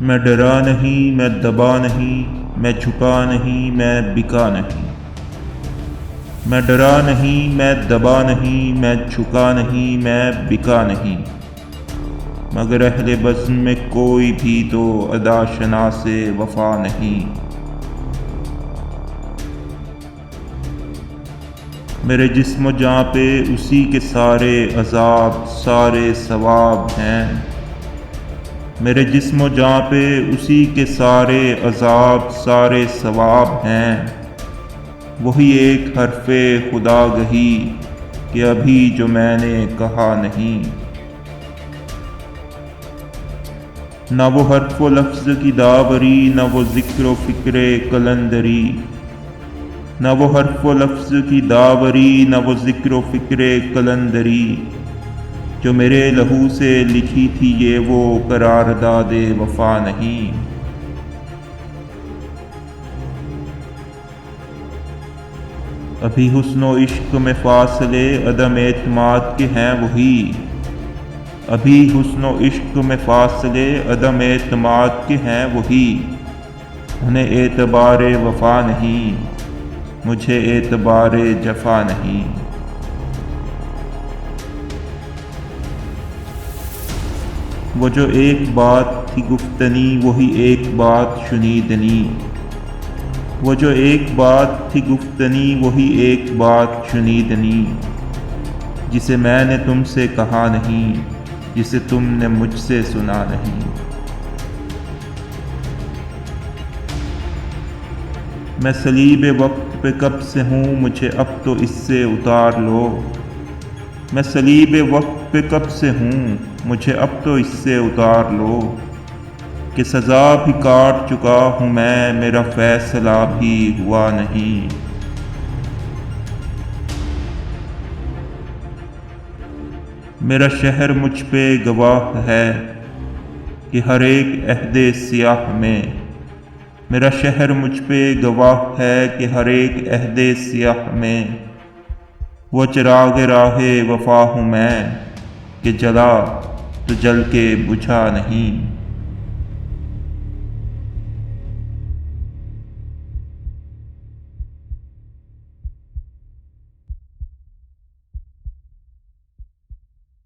میں ڈرا نہیں، میں دبا نہیں، میں جھکا نہیں، میں بکا نہیں۔ میں ڈرا نہیں، میں دبا نہیں، میں جھکا نہیں، میں بکا نہیں، مگر اہل بزم میں کوئی بھی تو ادا شناس وفا نہیں۔ میرے جسم و جاں پہ اسی کے سارے عذاب سارے ثواب ہیں۔ میرے جسم و جاں پہ اسی کے سارے عذاب سارے ثواب ہیں۔ وہی ایک حرف خدا گہی کہ ابھی جو میں نے کہا نہیں۔ نہ وہ حرف و لفظ کی داوری، نہ وہ ذکر و فکر قلندری۔ نہ وہ حرف و لفظ کی داوری، نہ وہ ذکر و فکر قلندری، جو میرے لہو سے لکھی تھی یہ وہ قرارداد وفا نہیں۔ ابھی حسن و عشق میں فاصلے عدم اعتماد کے ہیں وہی۔ ابھی حسن و عشق میں فاصلے عدم اعتماد کے ہیں وہی، انہیں اعتبار وفا نہیں، مجھے اعتبار جفا نہیں۔ وہ جو ایک بات تھی گفتنی وہی ایک بات شنیدنی۔ وہ جو ایک بات تھی گفتنی وہی ایک بات شنیدنی، جسے میں نے تم سے کہا نہیں، جسے تم نے مجھ سے سنا نہیں۔ میں صلیب وقت پہ کب سے ہوں، مجھے اب تو اس سے اتار لو۔ میں صلیب وقت پہ کب سے ہوں، مجھے اب تو اس سے اتار لو، کہ سزا بھی کاٹ چکا ہوں میں، میرا فیصلہ بھی ہوا نہیں۔ میرا شہر مجھ پہ گواہ ہے کہ ہر ایک عہد سیاہ میں۔ میرا شہر مجھ پہ گواہ ہے کہ ہر ایک عہد سیاہ میں، وہ چراغ راہ وفا ہوں میں، کہ جلا تو جل کے بجھا نہیں۔